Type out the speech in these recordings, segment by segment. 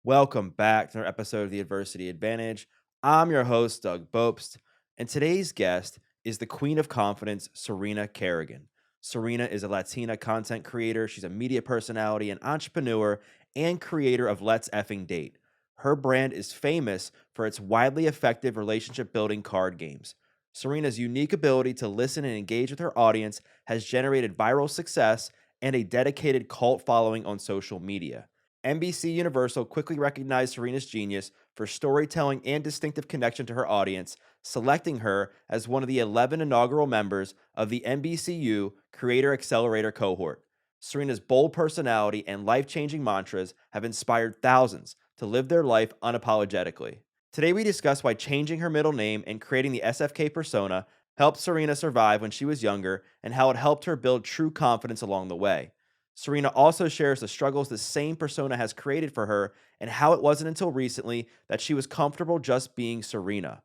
Welcome back to another episode of The Adversity Advantage. I'm your host, Doug Bopst, and today's guest is the Queen of Confidence, Serena Kerrigan. Serena is a Latina content creator. She's a media personality, an entrepreneur, and creator of Let's Effing Date. Her brand is famous for its widely effective relationship-building card games. Serena's unique ability to listen and engage with her audience has generated viral success and a dedicated cult following on social media. NBC Universal quickly recognized Serena's genius for storytelling and distinctive connection to her audience, selecting her as one of the 11 inaugural members of the NBCU Creator Accelerator cohort. Serena's bold personality and life-changing mantras have inspired thousands to live their life unapologetically. Today we discuss why changing her middle name and creating the SFK persona helped Serena survive when she was younger and how it helped her build true confidence along the way. Serena also shares the struggles the same persona has created for her and how it wasn't until recently that she was comfortable just being Serena.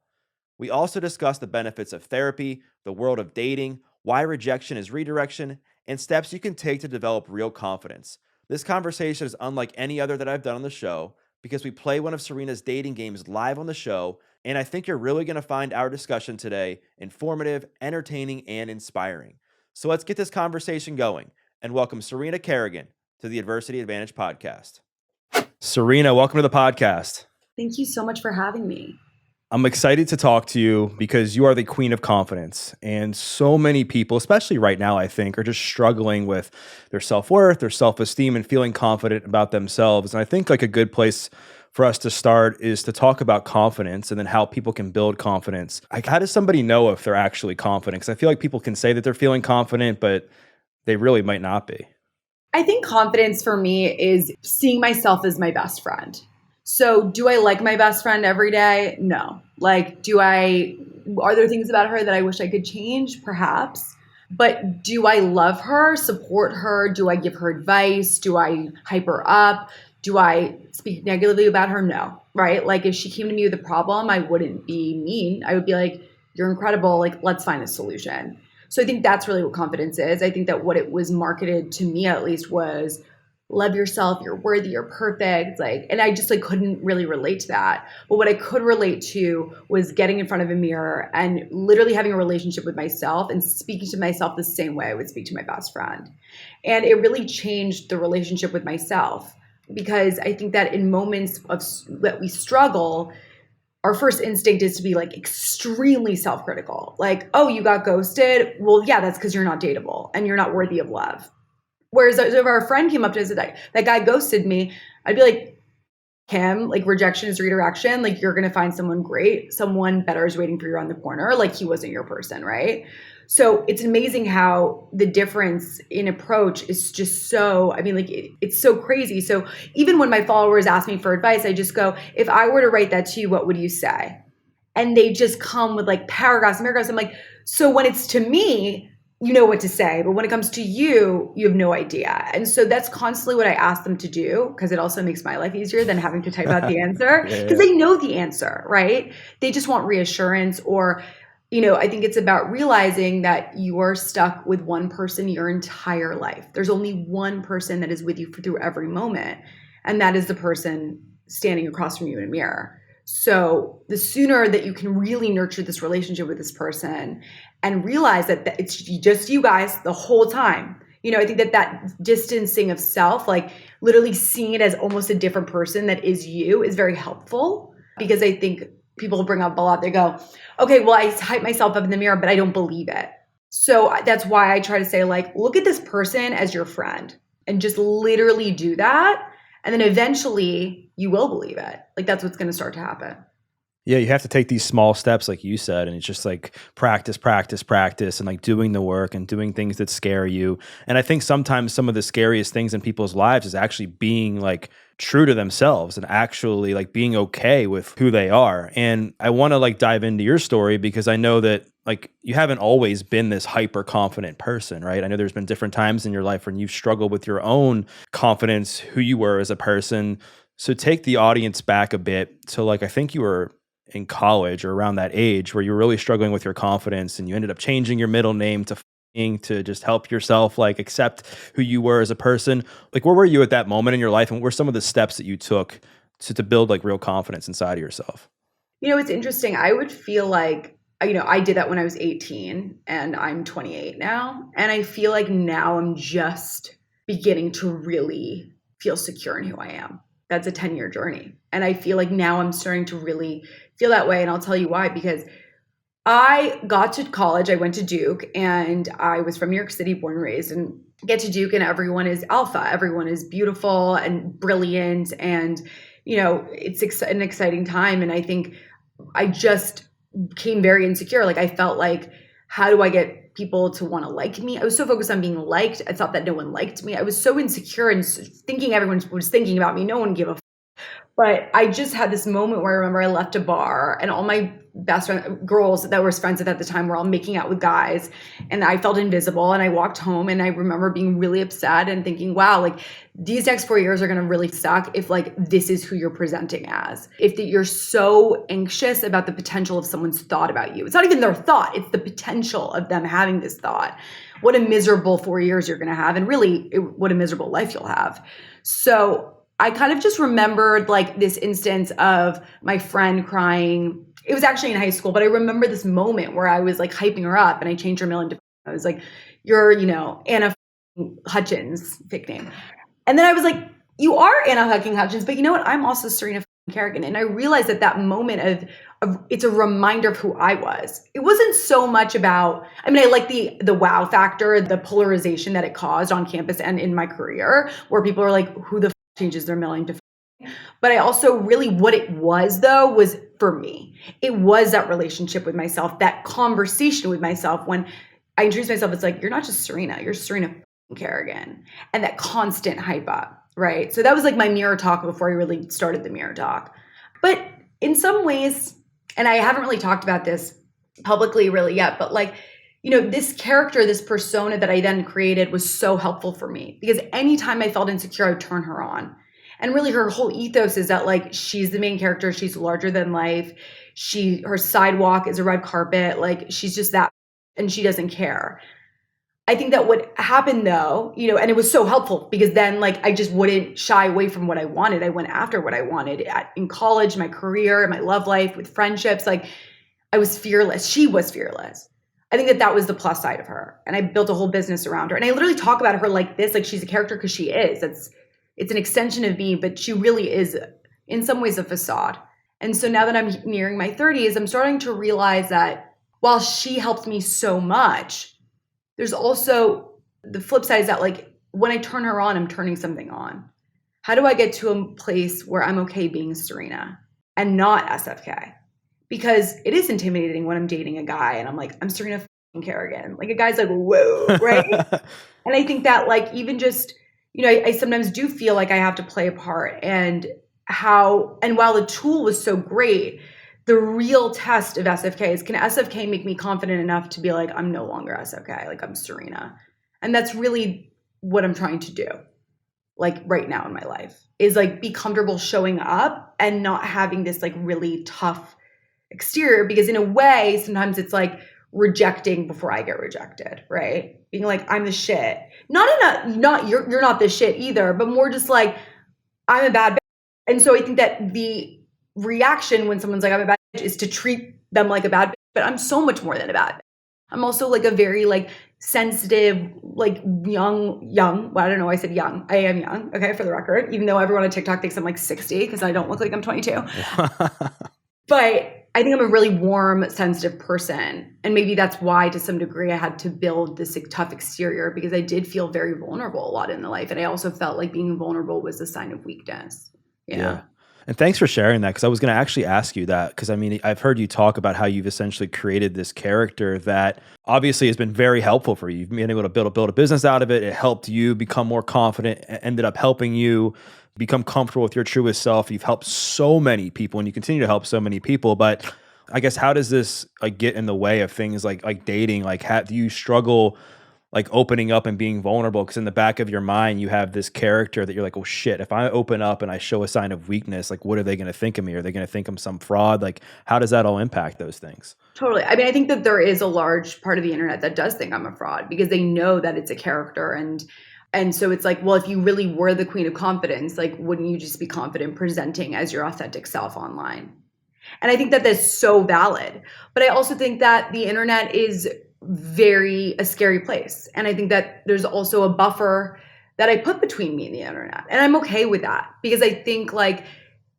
We also discuss the benefits of therapy, the world of dating, why rejection is redirection, and steps you can take to develop real confidence. This conversation is unlike any other that I've done on the show because we play one of Serena's dating games live on the show, and I think you're really going to find our discussion today informative, entertaining, and inspiring. So let's get this conversation going and welcome Serena Kerrigan to the Adversity Advantage podcast. Serena, welcome to the podcast. Thank you so much for having me. I'm excited to talk to you because you are the queen of confidence. And so many people, especially right now, I think, are just struggling with their self-worth, their self-esteem, and feeling confident about themselves. And I think like a good place for us to start is to talk about confidence and then how people can build confidence. Like, how does somebody know if they're actually confident? Because I feel like people can say that they're feeling confident, but they really might not be. I think confidence for me is seeing myself as my best friend. So do I like my best friend every day? No. Like, are there things about her that I wish I could change? Perhaps. But do I love her, support her? Do I give her advice? Do I hype her up? Do I speak negatively about her? No. Right? Like, if she came to me with a problem, I wouldn't be mean. I would be like, you're incredible. Like, let's find a solution. So I think that's really what confidence is. I think that what it was marketed to me, at least, was love yourself, you're worthy, you're perfect. And I just couldn't really relate to that. But what I could relate to was getting in front of a mirror and literally having a relationship with myself and speaking to myself the same way I would speak to my best friend. And it really changed the relationship with myself, because I think that in moments that we struggle, our first instinct is to be extremely self-critical. Like, oh, you got ghosted. Well, yeah, that's because you're not dateable and you're not worthy of love. Whereas if our friend came up to us and said, that guy ghosted me, I'd be like, Kim, rejection is redirection. You're going to find someone great. Someone better is waiting for you around the corner. He wasn't your person, right? So it's amazing how the difference in approach is just so, it's so crazy. So even when my followers ask me for advice, I just go, if I were to write that to you, what would you say? And they just come with paragraphs and paragraphs. I'm like, so when it's to me, you know what to say, but when it comes to you, you have no idea. And so that's constantly what I ask them to do, because it also makes my life easier than having to type out the answer, because they know the answer, right? They just want reassurance, or I think it's about realizing that you are stuck with one person your entire life. There's only one person that is with you through every moment, and that is the person standing across from you in a mirror. So the sooner that you can really nurture this relationship with this person and realize that it's just you guys the whole time, I think that distancing of self, literally seeing it as almost a different person that is you, is very helpful, because I think people bring up a lot. They go, okay, well, I hype myself up in the mirror, but I don't believe it. So that's why I try to say, look at this person as your friend and just literally do that. And then eventually you will believe it. That's what's going to start to happen. Yeah, you have to take these small steps, like you said, and it's just practice, and doing the work and doing things that scare you. And I think sometimes some of the scariest things in people's lives is actually being true to themselves and actually being okay with who they are. And I want to dive into your story, because I know that you haven't always been this hyper confident person, right? I know there's been different times in your life when you've struggled with your own confidence, who you were as a person. So take the audience back a bit to I think you were in college or around that age where you were really struggling with your confidence, and you ended up changing your middle name to just help yourself accept who you were as a person. Where were you at that moment in your life, and what were some of the steps that you took to build like real confidence inside of yourself? It's interesting. I would feel like, I did that when I was 18 and I'm 28 now. And I feel like now I'm just beginning to really feel secure in who I am. That's a 10-year journey. And I feel like now I'm starting to really feel that way. And I'll tell you why, because I got to college, I went to Duke, and I was from New York City, born and raised, and get to Duke and everyone is alpha. Everyone is beautiful and brilliant. And, it's an exciting time. And I think I just became very insecure. Like I felt like, how do I get people to want to like me? I was so focused on being liked. I thought that no one liked me. I was so insecure and thinking everyone was thinking about me. No one gave a But I just had this moment where I remember I left a bar and all my best girls that were friends at the time were all making out with guys, and I felt invisible, and I walked home and I remember being really upset and thinking, wow, like these next 4 years are going to really suck if like this is who you're presenting as. If you're so anxious about the potential of someone's thought about you. It's not even their thought, it's the potential of them having this thought. What a miserable 4 years you're going to have, and really what a miserable life you'll have. So I kind of just remembered like this instance of my friend crying. It was actually in high school, but I remember this moment where I was like hyping her up and I changed her middle name. I was like, you're, Anna Hutchins, fake name. And then I was like, you are Anna fucking Hutchins, but you know what? I'm also Serena Kerrigan. And I realized at that moment of it's a reminder of who I was. It wasn't so much about, I like the wow factor, the polarization that it caused on campus and in my career, where people are like, who the changes their middle name to. But I also really, what it was though, was for me. It was that relationship with myself, that conversation with myself when I introduced myself. It's like, you're not just Serena, you're Serena Kerrigan. And that constant hype up, right? So that was like my mirror talk before I really started the mirror talk. But in some ways, and I haven't really talked about this publicly really yet, but like, this character, this persona that I then created was so helpful for me because anytime I felt insecure, I would turn her on. And really her whole ethos is that like, she's the main character. She's larger than life. Her sidewalk is a red carpet. Like she's just that, and she doesn't care. I think that what happened though, and it was so helpful because then like, I just wouldn't shy away from what I wanted. I went after what I wanted in college, my career, my love life, with friendships. Like I was fearless. She was fearless. I think that was the plus side of her. And I built a whole business around her. And I literally talk about her like this, like she's a character because she is. It's an extension of me, but she really is in some ways a facade. And so now that I'm nearing my 30s, I'm starting to realize that while she helped me so much, there's also the flip side is that like when I turn her on, I'm turning something on. How do I get to a place where I'm okay being Serena and not SFK? Because it is intimidating when I'm dating a guy and I'm like, I'm Serena Kerrigan. Like a guy's like, whoa, right? And I think that like even just, I sometimes do feel like I have to play a part and while the tool was so great, the real test of SFK is, can SFK make me confident enough to be like, I'm no longer SFK, like I'm Serena. And that's really what I'm trying to do. Like right now in my life is like be comfortable showing up and not having this like really tough exterior, because in a way, sometimes it's like rejecting before I get rejected, right? Being like, I'm the shit. Not you're not the shit either, but more just like, I'm a bad bitch. And so I think that the reaction when someone's like, I'm a bad bitch is to treat them like a bad bitch, but I'm so much more than a bad bitch. I'm also like a very like sensitive, like young, well, I don't know why I said young. I am young, okay, for the record, even though everyone on TikTok thinks I'm like 60 because I don't look like I'm 22. But I think I'm a really warm, sensitive person. And maybe that's why, to some degree, I had to build this tough exterior because I did feel very vulnerable a lot in the life. And I also felt like being vulnerable was a sign of weakness. Yeah. And thanks for sharing that, because I was going to actually ask you that, because I've heard you talk about how you've essentially created this character that obviously has been very helpful for you. You've been able to build a business out of it. It helped you become more confident, ended up helping you become comfortable with your truest self. You've helped so many people and you continue to help so many people. But I guess, how does this like get in the way of things like dating? Like, do you struggle like opening up and being vulnerable? Because in the back of your mind, you have this character that you're like, oh shit, if I open up and I show a sign of weakness, like what are they going to think of me? Are they going to think I'm some fraud? Like, how does that all impact those things? Totally. I think that there is a large part of the internet that does think I'm a fraud because they know that it's a character. And And so it's like, well, if you really were the queen of confidence, like, wouldn't you just be confident presenting as your authentic self online? And I think that that's so valid. But I also think that the internet is a scary place. And I think that there's also a buffer that I put between me and the internet. And I'm okay with that, because I think like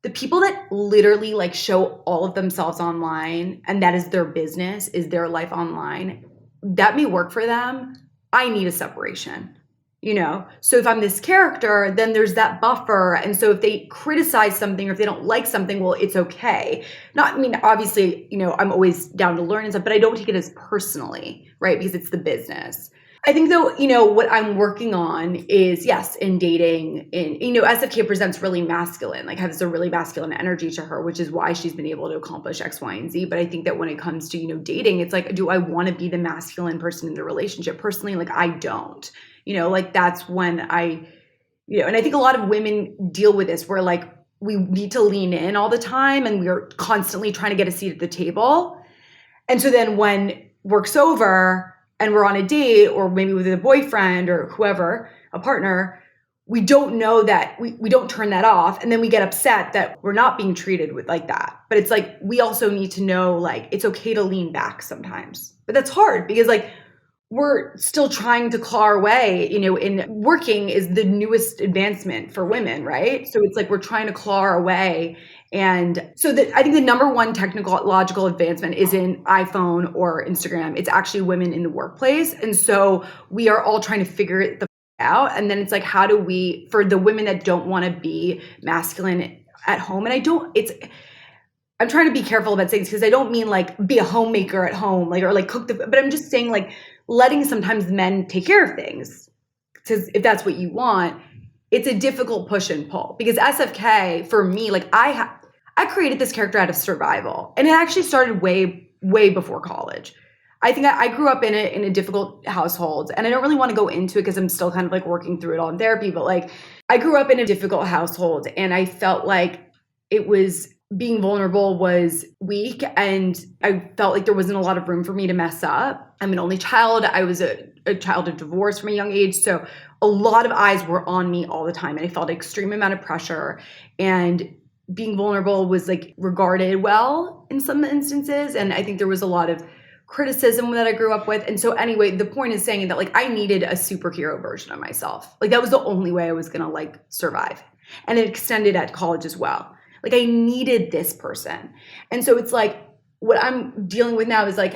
the people that literally like show all of themselves online and that is their business, is their life online, that may work for them. I need a separation. So if I'm this character, then there's that buffer. And so if they criticize something or if they don't like something, well, it's okay. Obviously, I'm always down to learn and stuff, but I don't take it as personally, right? Because it's the business. I think though, what I'm working on is, yes, in dating, SFK presents really masculine, like has a really masculine energy to her, which is why she's been able to accomplish X, Y, and Z. But I think that when it comes to, dating, it's like, do I want to be the masculine person in the relationship? Personally, like I don't. That's when and I think a lot of women deal with this where like we need to lean in all the time and we're constantly trying to get a seat at the table. And so then when work's over and we're on a date or maybe with a boyfriend or whoever, a partner, we don't know that we don't turn that off. And then we get upset that we're not being treated with like that. But it's like, we also need to know like, it's okay to lean back sometimes, but that's hard because like, we're still trying to claw our way, in working is the newest advancement for women, right? So it's like we're trying to claw our way. And so I think the number one technological advancement is in iPhone or Instagram. It's actually women in the workplace. And so we are all trying to figure it out. And then it's like, how do we, for the women that don't want to be masculine at home, and I'm trying to be careful about saying this because I don't mean like be a homemaker at home, like, or like cook but I'm just saying like letting sometimes men take care of things, because if that's what you want, it's a difficult push and pull. Because SFK for me, like I created this character out of survival, and it actually started way before college. I think I grew up in a difficult household, and I don't really want to go into it because I'm still kind of like working through it all in therapy. But like I grew up in a difficult household, and I felt like being vulnerable was weak, and I felt like there wasn't a lot of room for me to mess up. I'm an only child. I was a child of divorce from a young age. So a lot of eyes were on me all the time, and I felt an extreme amount of pressure, and being vulnerable was like regarded well in some instances. And I think there was a lot of criticism that I grew up with. And so anyway, the point is saying that like I needed a superhero version of myself. Like that was the only way I was going to like survive. And it extended at college as well. Like I needed this person. And so it's like, what I'm dealing with now is like,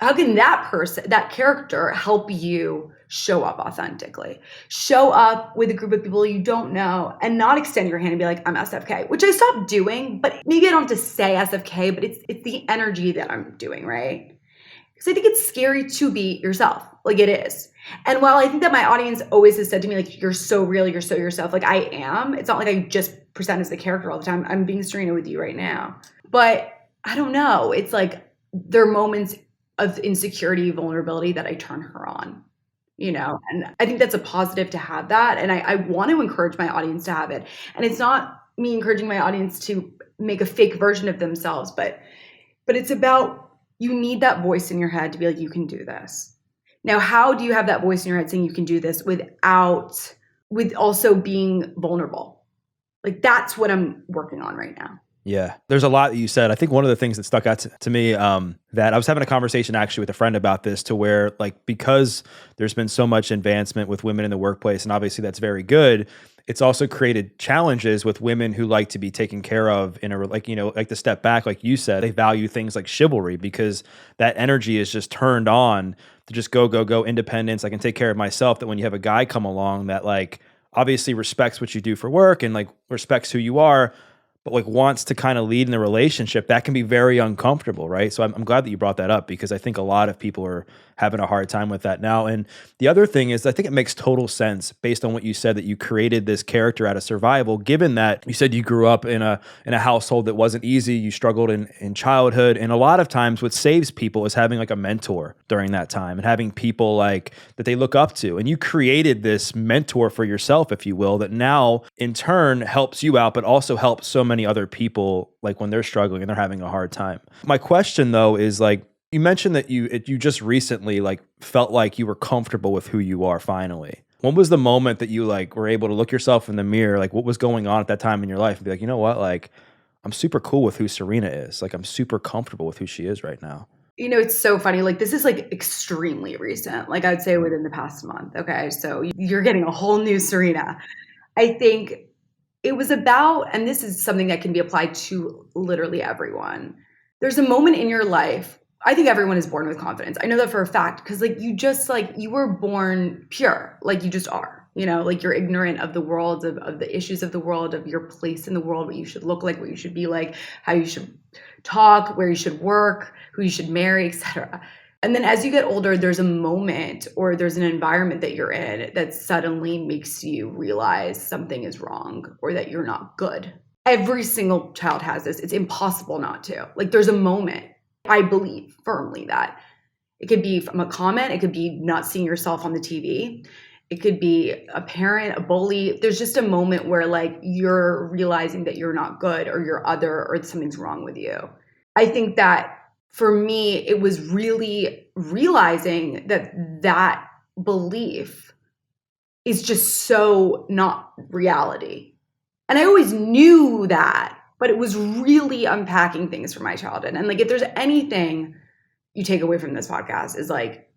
how can that character help you show up authentically? Show up with a group of people you don't know and not extend your hand and be like, I'm SFK, which I stopped doing, but maybe I don't have to say SFK, but it's the energy that I'm doing, right? Because I think it's scary to be yourself. Like it is. And while I think that my audience always has said to me, like, you're so real, you're so yourself, like I am. It's not like I just present as the character all the time. I'm being Serena with you right now. But I don't know. It's like there are moments of insecurity, vulnerability that I turn her on, and I think that's a positive to have that. And I want to encourage my audience to have it. And it's not me encouraging my audience to make a fake version of themselves, but it's about, you need that voice in your head to be like, you can do this. Now, how do you have that voice in your head saying you can do this with also being vulnerable? Like that's what I'm working on right now. Yeah, there's a lot that you said. I think one of the things that stuck out to me, that I was having a conversation actually with a friend about this, to where like, because there's been so much advancement with women in the workplace, and obviously that's very good, it's also created challenges with women who like to be taken care of in like to step back, like you said, they value things like chivalry because that energy is just turned on to just go independence. I can take care of myself. That when you have a guy come along that like obviously respects what you do for work and like respects who you are, but like wants to kind of lead in the relationship, that can be very uncomfortable, right? So I'm glad that you brought that up, because I think a lot of people are having a hard time with that now. And the other thing is, I think it makes total sense based on what you said, that you created this character out of survival, given that you said you grew up in a household that wasn't easy, you struggled in childhood. And a lot of times what saves people is having like a mentor during that time and having people like that they look up to. And you created this mentor for yourself, if you will, that now in turn helps you out, but also helps so many other people like when they're struggling and they're having a hard time. My question though is like, you mentioned that you just recently like felt like you were comfortable with who you are finally. When was the moment that you like were able to look yourself in the mirror? Like what was going on at that time in your life and be like, you know what? Like I'm super cool with who Serena is. Like I'm super comfortable with who she is right now. It's so funny. Like, this is like extremely recent. Like, I'd say within the past month. Okay. So you're getting a whole new Serena. I think it was about, and this is something that can be applied to literally everyone. There's a moment in your life. I think everyone is born with confidence. I know that for a fact because, like, you were born pure, like, you just are, like, you're ignorant of the world, of the issues of the world, of your place in the world, what you should look like, what you should be like, how you should talk, where you should work, who you should marry, etc. And then as you get older, there's a moment or there's an environment that you're in that suddenly makes you realize something is wrong or that you're not good. Every single child has this. It's impossible not to. Like, there's a moment, I believe firmly, that it could be from a comment, it could be not seeing yourself on the TV, it could be a parent, a bully. There's just a moment where, like, you're realizing that you're not good or you're other or something's wrong with you. I think that for me, it was really realizing that belief is just so not reality. And I always knew that, but it was really unpacking things from my childhood. And, like, if there's anything you take away from this podcast is, like,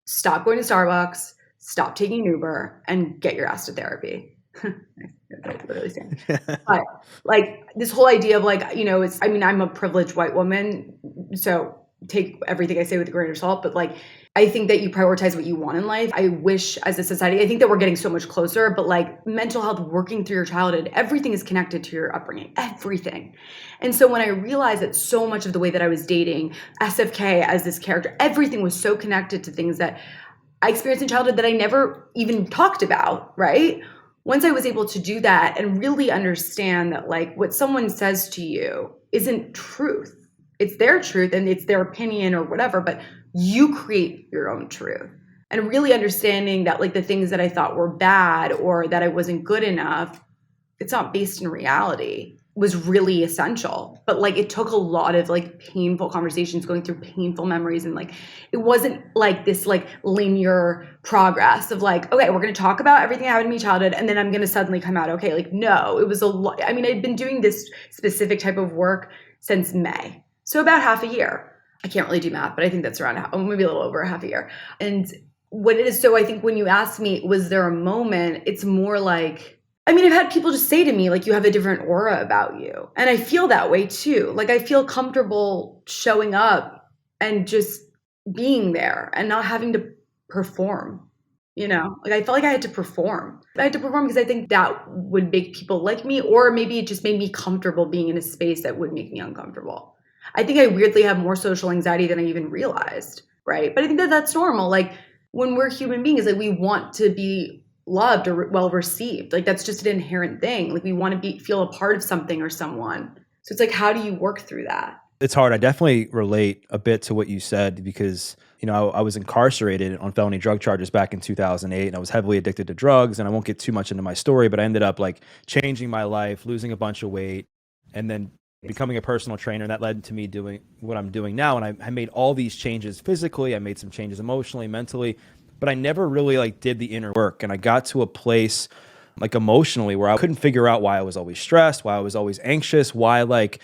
stop going to Starbucks, stop taking Uber, and get your ass to therapy. That's literally saying. But, like, this whole idea of, like, I'm a privileged white woman, so take everything I say with a grain of salt, but, like, I think that you prioritize what you want in life. I wish as a society, I think that we're getting so much closer, but, like, mental health, working through your childhood, everything is connected to your upbringing, everything. And so when I realized that so much of the way that I was dating SFK as this character, everything was so connected to things that I experienced in childhood that I never even talked about, right? Once I was able to do that and really understand that, like, what someone says to you isn't truth. It's their truth and it's their opinion or whatever, but you create your own truth. And really understanding that, like, the things that I thought were bad or that I wasn't good enough, it's not based in reality, was really essential. But, like, it took a lot of, like, painful conversations, going through painful memories, and, like, it wasn't like this, like, linear progress of, like, okay, we're going to talk about everything that happened to me in childhood and then I'm going to suddenly come out okay. Like, no, it was a lot. I mean, I'd been doing this specific type of work since May, so about half a year. I can't really do math, but I think that's around maybe a little over half a year. And what it is, so I think when you ask me, was there a moment, it's more like, I mean, I've had people just say to me, like, you have a different aura about you. And I feel that way too. Like, I feel comfortable showing up and just being there and not having to perform, Like, I felt like I had to perform. I had to perform because I think that would make people like me, or maybe it just made me comfortable being in a space that would make me uncomfortable. I think I weirdly have more social anxiety than I even realized, right? But I think that that's normal. Like, when we're human beings, like, we want to be loved or well received. Like, that's just an inherent thing. Like, we want to feel a part of something or someone. So it's like, how do you work through that? It's hard. I definitely relate a bit to what you said because, I was incarcerated on felony drug charges back in 2008 and I was heavily addicted to drugs. And I won't get too much into my story, but I ended up, like, changing my life, losing a bunch of weight, and then becoming a personal trainer. And that led to me doing what I'm doing now. And I made all these changes physically. I made some changes emotionally, mentally, but I never really, like, did the inner work. And I got to a place, like, emotionally where I couldn't figure out why I was always stressed, why I was always anxious, why, like,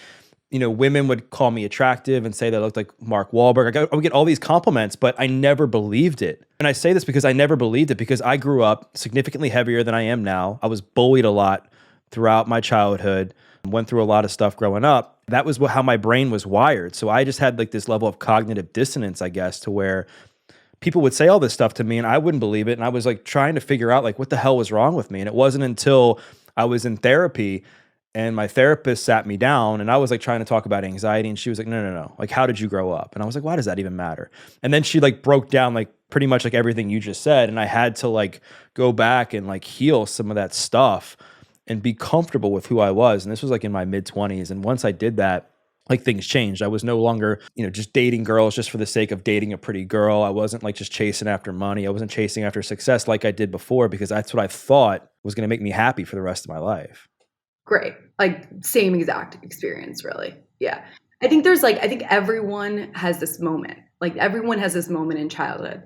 women would call me attractive and say that I looked like Mark Wahlberg. I would get all these compliments, but I never believed it. And I say this because I never believed it because I grew up significantly heavier than I am now. I was bullied a lot throughout my childhood, went through a lot of stuff growing up. That was how my brain was wired. So I just had, like, this level of cognitive dissonance, I guess, to where people would say all this stuff to me and I wouldn't believe it. And I was, like, trying to figure out, like, what the hell was wrong with me. And it wasn't until I was in therapy and my therapist sat me down and I was, like, trying to talk about anxiety. And she was like, no. Like, how did you grow up? And I was like, why does that even matter? And then she, like, broke down, like, pretty much like everything you just said. And I had to, like, go back and, like, heal some of that stuff and be comfortable with who I was. And this was, like, in my mid-20s. And once I did that, like, things changed. I was no longer, just dating girls just for the sake of dating a pretty girl. I wasn't, like, just chasing after money. I wasn't chasing after success like I did before because that's what I thought was going to make me happy for the rest of my life. Great. Like, same exact experience, really. Yeah. I think everyone has this moment. Like, everyone has this moment in childhood.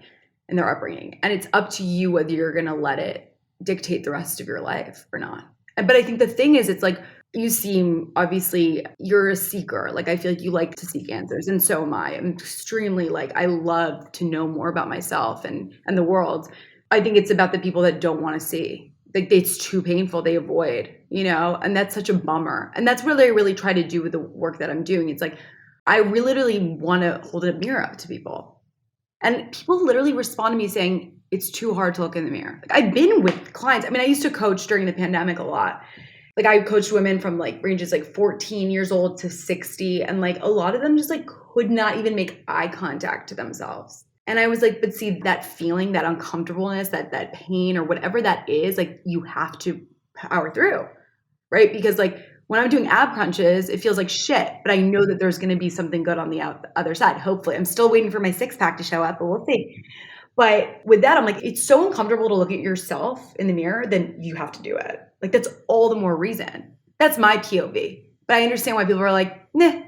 and their upbringing. And it's up to you whether you're going to let it dictate the rest of your life or not. But I think the thing is, it's like, you seem, obviously, you're a seeker. Like, I feel like you like to seek answers. And so am I. I'm extremely I love to know more about myself and the world. I think it's about the people that don't want to see. Like, it's too painful. They avoid, and that's such a bummer. And that's what I really try to do with the work that I'm doing. It's like, I really, literally want to hold a mirror up to people. And people literally respond to me saying, it's too hard to look in the mirror. Like, I've been with clients. I mean, I used to coach during the pandemic a lot. Like, I coached women from ranges 14 years old to 60. And a lot of them just could not even make eye contact to themselves. And I was like, but see, that feeling, that uncomfortableness, that pain or whatever that is, you have to power through, right? Because when I'm doing ab crunches, it feels like shit, but I know that there's going to be something good on the other side. Hopefully. I'm still waiting for my 6-pack to show up, but we'll see. But with that, I'm like, it's so uncomfortable to look at yourself in the mirror, then you have to do it. That's all the more reason. That's my POV. But I understand why people are like, nah,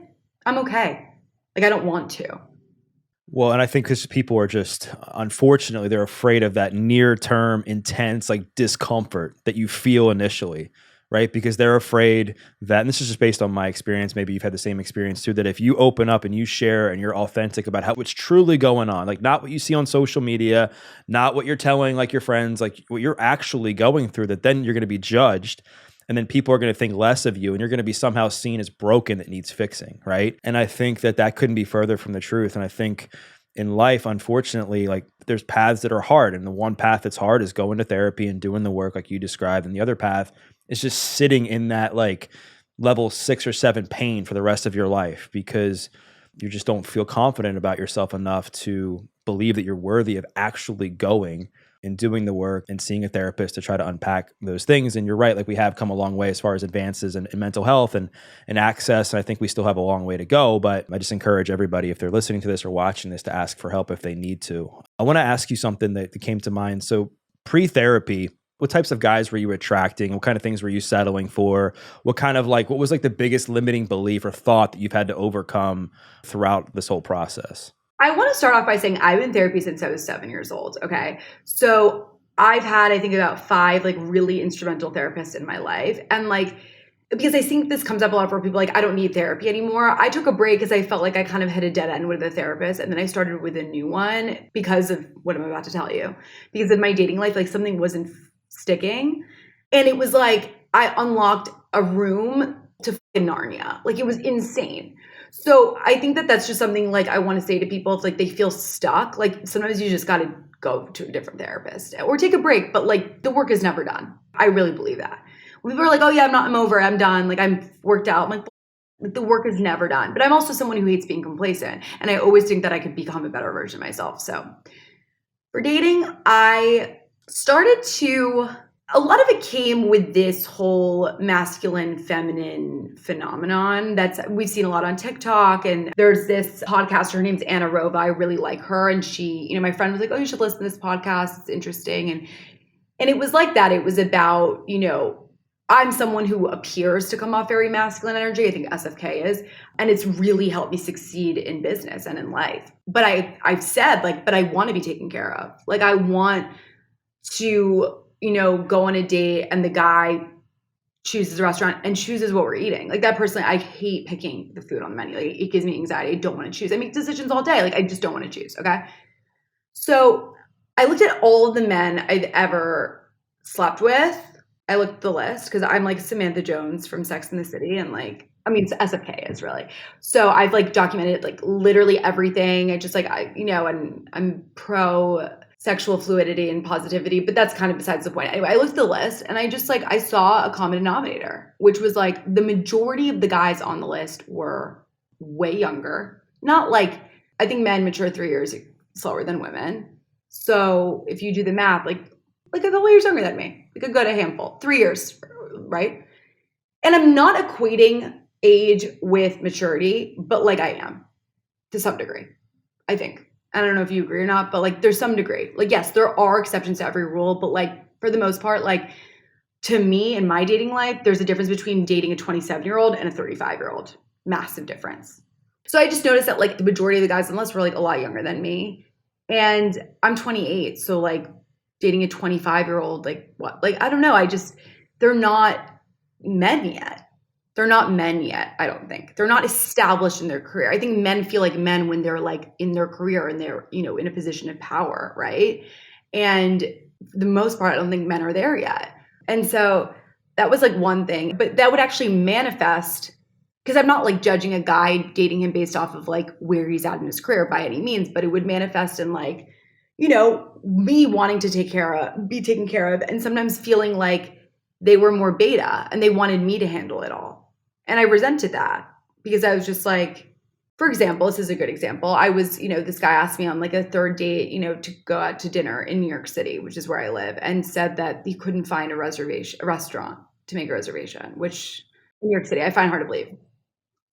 I'm okay. I don't want to. Well, and I think because people are just, unfortunately, they're afraid of that near-term, intense, discomfort that you feel initially, right? Because they're afraid that, and this is just based on my experience, maybe you've had the same experience too, that if you open up and you share and you're authentic about what's truly going on, not what you see on social media, not what you're telling your friends, what you're actually going through, that then you're going to be judged. And then people are going to think less of you and you're going to be somehow seen as broken that needs fixing, right? And I think that couldn't be further from the truth. And I think in life, unfortunately, there's paths that are hard. And the one path that's hard is going to therapy and doing the work like you described. And the other path is just sitting in that level 6 or 7 pain for the rest of your life because you just don't feel confident about yourself enough to believe that you're worthy of actually going and doing the work and seeing a therapist to try to unpack those things. And you're right, we have come a long way as far as advances in mental health and access. And I think we still have a long way to go, but I just encourage everybody, if they're listening to this or watching this, to ask for help if they need to. I want to ask you something that came to mind. So pre-therapy, what types of guys were you attracting? What kind of things were you settling for? What kind of what was the biggest limiting belief or thought that you've had to overcome throughout this whole process? I want to start off by saying I've been in therapy since I was 7 years old. Okay. So I've had, I think, about 5 really instrumental therapists in my life. And because I think this comes up a lot for people, I don't need therapy anymore. I took a break because I felt like I kind of hit a dead end with a therapist. And then I started with a new one because of what I'm about to tell you. Because in my dating life, something wasn't sticking. And it was I unlocked a room to fucking Narnia. It was insane. So I think that's just something I want to say to people if they feel stuck. Sometimes you just got to go to a different therapist or take a break, but the work is never done. I really believe that. When people are oh yeah, I'm over, I'm done, I'm worked out. I'm the work is never done. But I'm also someone who hates being complacent. And I always think that I could become a better version of myself. So for dating, I started to, a lot of it came with this whole masculine feminine phenomenon we've seen a lot on TikTok. And there's this podcaster, her name's Anna Rova. I really like her. And she, my friend was oh, you should listen to this podcast. It's interesting. And it was that. It was about, I'm someone who appears to come off very masculine energy. I think SFK is. And it's really helped me succeed in business and in life. But I've said but I want to be taken care of. I want to, go on a date and the guy chooses a restaurant and chooses what we're eating. That personally, I hate picking the food on the menu. It gives me anxiety. I don't want to choose. I make decisions all day. I just don't want to choose. Okay. So I looked at all of the men I've ever slept with. I looked at the list because I'm Samantha Jones from Sex and the City. And SFK is really. So I've documented literally everything. I just and I'm pro sexual fluidity and positivity, but that's kind of besides the point. Anyway, I looked at the list and I just I saw a common denominator, which was the majority of the guys on the list were way younger. Not I think men mature 3 years slower than women. So if you do the math, a couple years younger than me, a good handful, 3 years, right? And I'm not equating age with maturity, but I am to some degree, I think. I don't know if you agree or not, but there's some degree. Yes, there are exceptions to every rule, but for the most part, to me in my dating life, there's a difference between dating a 27-year-old and a 35-year-old. Massive difference. So I just noticed that the majority of the guys on the list were a lot younger than me. And I'm 28. So like dating a 25-year-old, like what? Like, I don't know. They're not men yet. They're not men yet, I don't think. They're not established in their career. I think men feel like men when they're like in their career and they're, in a position of power, right? And for the most part, I don't think men are there yet. And so that was like one thing, but that would actually manifest because I'm not like judging a guy dating him based off of like where he's at in his career by any means, but it would manifest in like, me wanting to be taken care of, and sometimes feeling like they were more beta and they wanted me to handle it all. And I resented that because I was just like, for example, this is a good example. I was, this guy asked me on like a third date, to go out to dinner in New York City, which is where I live, and said that he couldn't find a restaurant to make a reservation, which in New York City, I find hard to believe.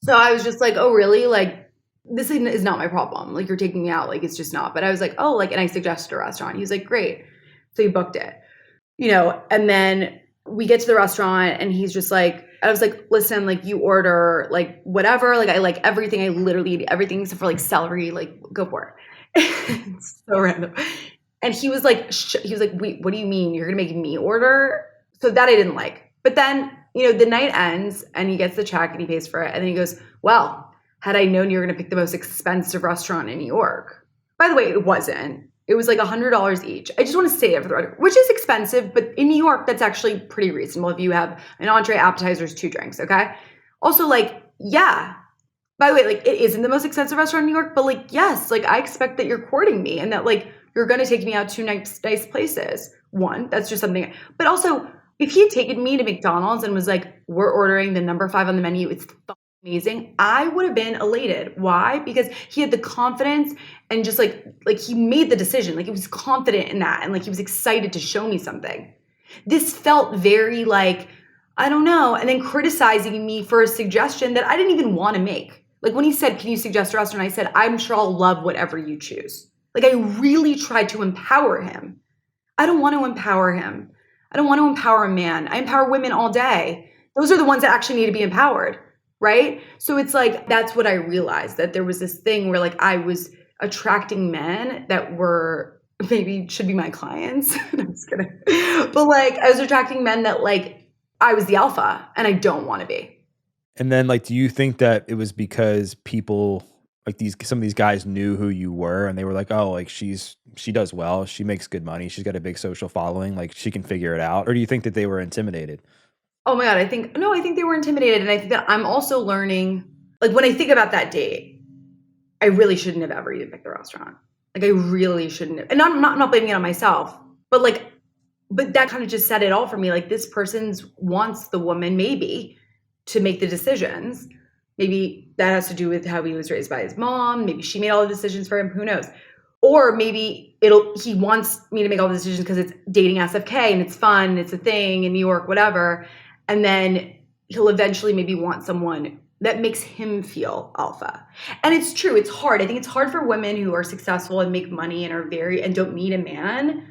So I was just like, oh, really? Like, this is not my problem. Like, you're taking me out. Like, it's just not. But I was like, oh, like, and I suggested a restaurant. He was like, great. So he booked it, and then we get to the restaurant and he's just like, I was like, listen, like you order like whatever. Like I like everything. I literally eat everything except for like celery, like go for it. It's so random. And he was like, wait, what do you mean? You're going to make me order? So that I didn't like. But then, the night ends and he gets the check and he pays for it. And then he goes, well, had I known you were going to pick the most expensive restaurant in New York. By the way, it wasn't. It was like $100 each. I just want to say it for the record, which is expensive, but in New York, that's actually pretty reasonable if you have an entree, appetizers, 2 drinks, okay? Also, like, yeah. By the way, like, it isn't the most expensive restaurant in New York, but like, yes, like, I expect that you're courting me and that like, you're going to take me out to nice places. One, that's just something. But also, if he had taken me to McDonald's and was like, we're ordering the number 5 on the menu, it's amazing, I would have been elated. Why? Because he had the confidence and just like he made the decision. Like he was confident in that and like he was excited to show me something. This felt very like, I don't know, and then criticizing me for a suggestion that I didn't even want to make. Like when he said, can you suggest a restaurant? I said, I'm sure I'll love whatever you choose. Like I really tried to empower him. I don't want to empower him. I don't want to empower a man. I empower women all day. Those are the ones that actually need to be empowered. Right? So it's like, that's what I realized, that there was this thing where like I was attracting men that were maybe should be my clients. I'm just kidding. But like I was attracting men that like I was the alpha and I don't want to be. And then like, do you think that it was because people like some of these guys knew who you were and they were like, oh, like she does well. She makes good money. She's got a big social following. Like she can figure it out. Or do you think that they were intimidated? Oh my God, I think they were intimidated. And I think that I'm also learning, like when I think about that date, I really shouldn't have ever even picked the restaurant. Like I really shouldn't have. And I'm not blaming it on myself, but that kind of just said it all for me. Like this person wants the woman maybe to make the decisions. Maybe that has to do with how he was raised by his mom. Maybe she made all the decisions for him. Who knows? Or maybe he wants me to make all the decisions because it's dating SFK and it's fun. It's a thing in New York, whatever. And then he'll eventually maybe want someone that makes him feel alpha. And it's true. It's hard. I think it's hard for women who are successful and make money and don't need a man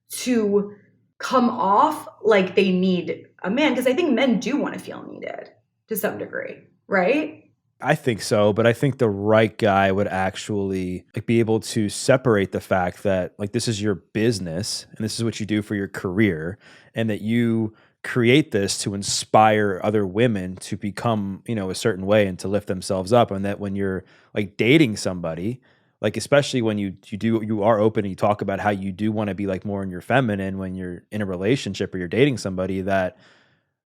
to come off like they need a man. Because I think men do want to feel needed to some degree, right? I think so, but I think the right guy would actually like be able to separate the fact that like this is your business and this is what you do for your career, and that you create this to inspire other women to become, a certain way and to lift themselves up. And that when you're like dating somebody, like especially when you are open and you talk about how you do want to be like more in your feminine when you're in a relationship or you're dating somebody, that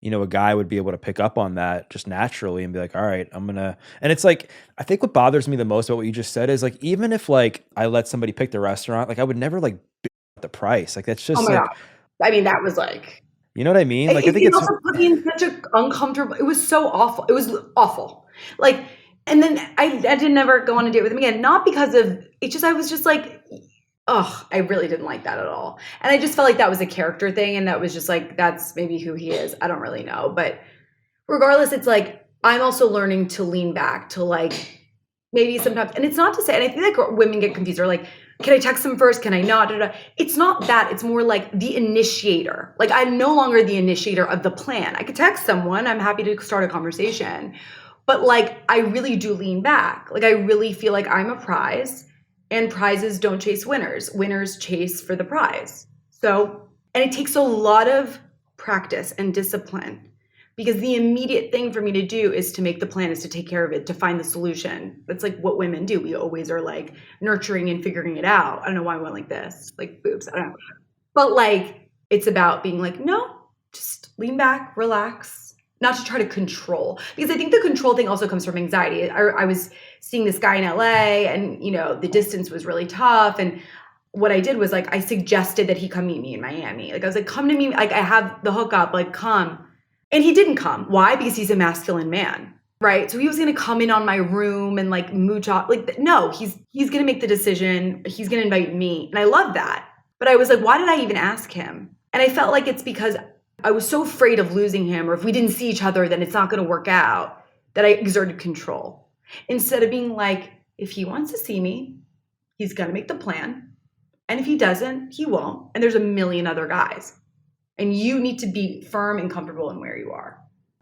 a guy would be able to pick up on that just naturally and be like, all right, and it's like, I think what bothers me the most about what you just said is like, even if like I let somebody pick the restaurant, like I would never like the price. Like that's just God. I mean, that was like, you know what I mean? Like I think it also put me in such an uncomfortable, it was so awful. It was awful. Like, and then I didn't ever go on a date with him again. Not because of, I was just like, oh, I really didn't like that at all. And I just felt like that was a character thing. And that was just like, that's maybe who he is. I don't really know. But regardless, it's like, I'm also learning to lean back to like, maybe sometimes, and it's not to say, and I think like women get confused or like, can I text him first? Can I not? It's not that. It's more like the initiator. Like I'm no longer the initiator of the plan. I could text someone. I'm happy to start a conversation. But like, I really do lean back. Like I really feel like I'm a prize And prizes don't chase winners. Winners chase for the prize. So, and it takes a lot of practice and discipline, because the immediate thing for me to do is to make the plan, is to take care of it, to find the solution. That's like what women do. We always are like nurturing and figuring it out. I don't know why I went like this, like boobs, I don't know. But like, it's about being like, no, just lean back, relax, not to try to control. Because I think the control thing also comes from anxiety. I was seeing this guy in LA, and the distance was really tough. And what I did was like, I suggested that he come meet me in Miami. Like I was like, come to me, like I have the hookup, like come. And he didn't come. Why? Because he's a masculine man, right? So he was gonna come in on my room and like mooch off. Like, no, he's gonna make the decision. He's gonna invite me. And I love that. But I was like, why did I even ask him? And I felt like it's because I was so afraid of losing him, or if we didn't see each other, then it's not gonna work out, that I exerted control. Instead of being like, if he wants to see me, he's gonna make the plan. And if he doesn't, he won't. And there's a million other guys. And you need to be firm and comfortable in where you are.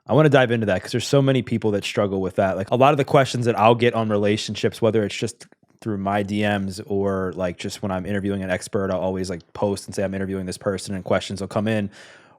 I want to dive into that because there's so many people that struggle with that. Like a lot of the questions that I'll get on relationships, whether it's just through my DMs or like just when I'm interviewing an expert, I'll always like post and say I'm interviewing this person, and questions will come in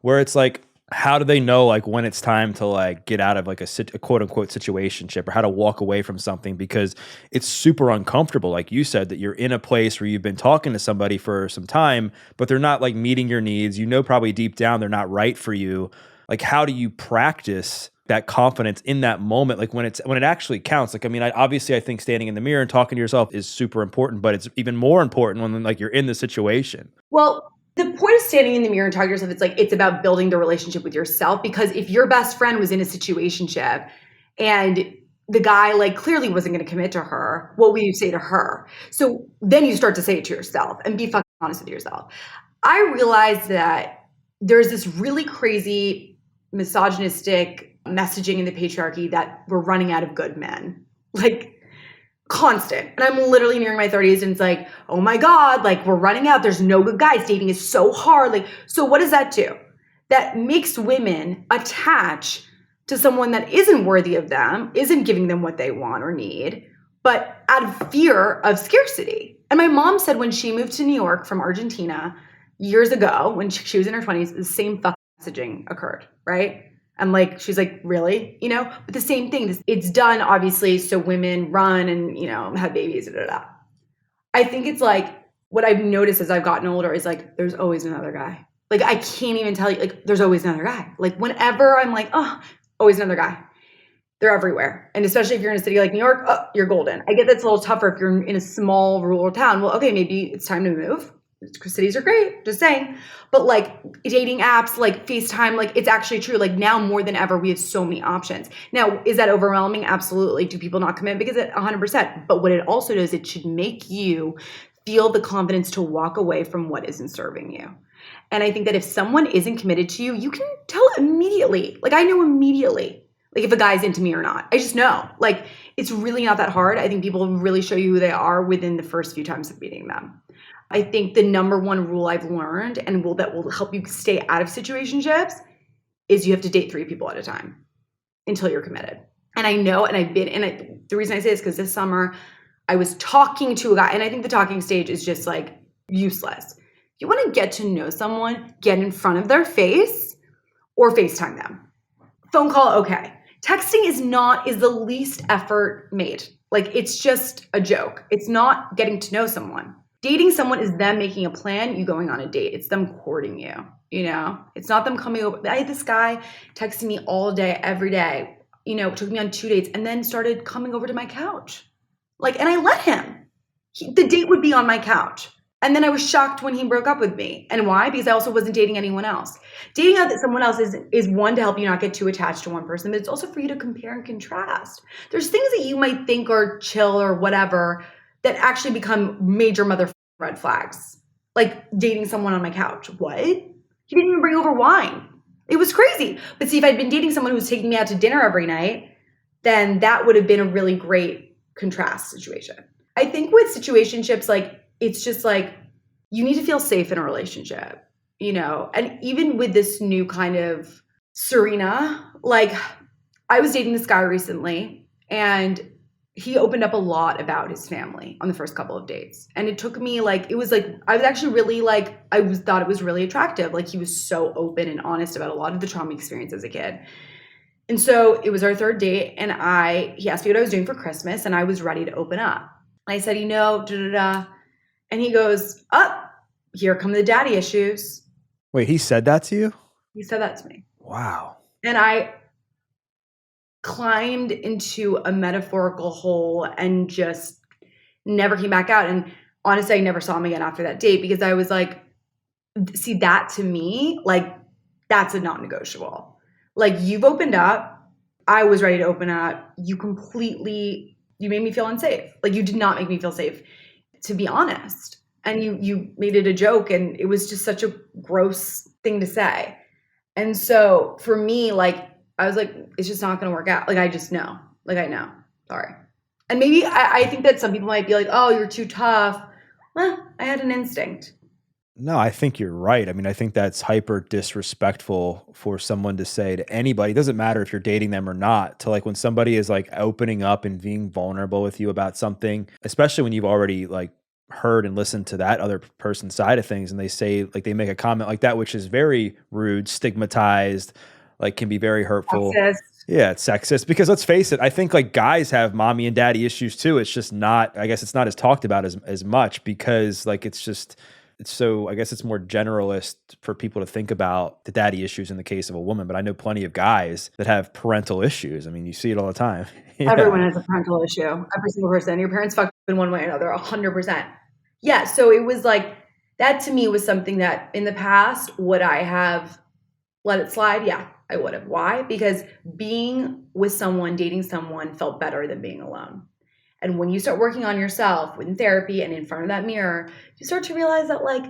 where it's like, how do they know like when it's time to like get out of like a quote unquote situationship, or how to walk away from something? Because it's super uncomfortable. Like you said, that you're in a place where you've been talking to somebody for some time, but they're not like meeting your needs. Probably deep down, they're not right for you. Like, how do you practice that confidence in that moment? Like when it actually counts. Like, I mean, obviously I think standing in the mirror and talking to yourself is super important, but it's even more important when like you're in the situation. Well, the point of standing in the mirror and talking to yourself, it's about building the relationship with yourself. Because if your best friend was in a situationship and the guy like clearly wasn't going to commit to her, what would you say to her? So then you start to say it to yourself and be fucking honest with yourself. I realized that there's this really crazy misogynistic messaging in the patriarchy that we're running out of good men. Like, constant. And I'm literally nearing my 30s, and it's like, oh my God, like we're running out. There's no good guys. Dating is so hard. Like, so what does that do? That makes women attach to someone that isn't worthy of them, isn't giving them what they want or need, but out of fear of scarcity. And my mom said when she moved to New York from Argentina years ago, when she was in her 20s, the same fucking messaging occurred, right? And like, she's like, really? But the same thing, it's done obviously so women run and, have babies, I think it's like, what I've noticed as I've gotten older is like, there's always another guy. Like, I can't even tell you, like, there's always another guy. Like, whenever I'm like, oh, always another guy. They're everywhere. And especially if you're in a city like New York, oh, you're golden. I get that's a little tougher if you're in a small rural town. Well, okay, maybe it's time to move. Cities are great, just saying. But like dating apps, like FaceTime, like it's actually true. Like now more than ever, we have so many options. Now, is that overwhelming? Absolutely. Do people not commit? Because 100%. But what it also does, it should make you feel the confidence to walk away from what isn't serving you. And I think that if someone isn't committed to you, you can tell immediately. Like I know immediately, like if a guy's into me or not. I just know. Like it's really not that hard. I think people really show you who they are within the first few times of meeting them. I think the number one rule I've learned and that will help you stay out of situationships is you have to date 3 people at a time until you're committed. And I know, and I've been, and the reason I say this is because this summer I was talking to a guy, and I think the talking stage is just like useless. If you want to get to know someone, get in front of their face or FaceTime them. Phone call, okay. Texting is the least effort made. Like it's just a joke. It's not getting to know someone. Dating someone is them making a plan, you going on a date. It's them courting you, It's not them coming over. I had this guy texting me all day, every day, took me on 2 dates and then started coming over to my couch. Like, and I let him. The date would be on my couch. And then I was shocked when he broke up with me. And why? Because I also wasn't dating anyone else. Dating someone else is one, to help you not get too attached to one person, but it's also for you to compare and contrast. There's things that you might think are chill or whatever that actually become major mother red flags. Like dating someone on my couch. What? He didn't even bring over wine. It was crazy. But see, if I'd been dating someone who was taking me out to dinner every night, then that would have been a really great contrast situation. I think with situationships, like, it's just like, you need to feel safe in a relationship, And even with this new kind of Serena, like I was dating this guy recently and he opened up a lot about his family on the first couple of dates. And it took me like, it was like, I was actually really like, thought it was really attractive. Like he was so open and honest about a lot of the trauma experience as a kid. And so it was our third date and he asked me what I was doing for Christmas and I was ready to open up. I said, da, da, da. And he goes, here come the daddy issues. Wait, he said that to you? He said that to me. Wow. And I climbed into a metaphorical hole and just never came back out. And honestly, I never saw him again after that date because I was like, see, that to me, like, that's a non-negotiable. Like, you've opened up. I was ready to open up. You made me feel unsafe. Like, you did not make me feel safe, to be honest. And you made it a joke, and it was just such a gross thing to say. And so for me, like, I was like, it's just not going to work out. Like, I just know. Like, I know. Sorry. And maybe I think that some people might be like, oh, you're too tough. I had an instinct. No, I think you're right. I mean, I think that's hyper disrespectful for someone to say to anybody. It doesn't matter if you're dating them or not, to like when somebody is like opening up and being vulnerable with you about something, especially when you've already like heard and listened to that other person's side of things, and they say like they make a comment like that, which is very rude, stigmatized, like can be very hurtful. Sexist. Yeah, it's sexist because let's face it, I think like guys have mommy and daddy issues too. It's just not, I guess it's not as talked about as much because like it's so, I guess it's more generalist for people to think about the daddy issues in the case of a woman, but I know plenty of guys that have parental issues. I mean, you see it all the time. Yeah. Everyone has a parental issue. Every single person. Your parents fucked in one way or another, 100%. Yeah, so it was like, that to me was something that in the past, would I have let it slide? Yeah, I would have. Why? Because being with someone, dating someone felt better than being alone. And when you start working on yourself in therapy and in front of that mirror, you start to realize that like,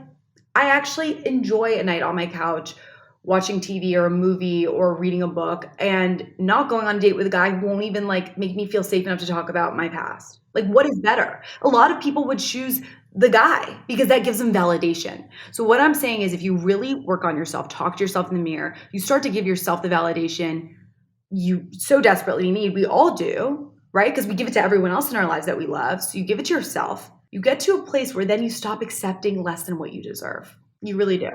I actually enjoy a night on my couch watching TV or a movie or reading a book and not going on a date with a guy who won't even like make me feel safe enough to talk about my past. Like, what is better? A lot of people would choose the guy because that gives them validation. So what I'm saying is if you really work on yourself, talk to yourself in the mirror, you start to give yourself the validation you so desperately need. We all do, right? Because we give it to everyone else in our lives that we love. So you give it to yourself. You get to a place where then you stop accepting less than what you deserve. You really do.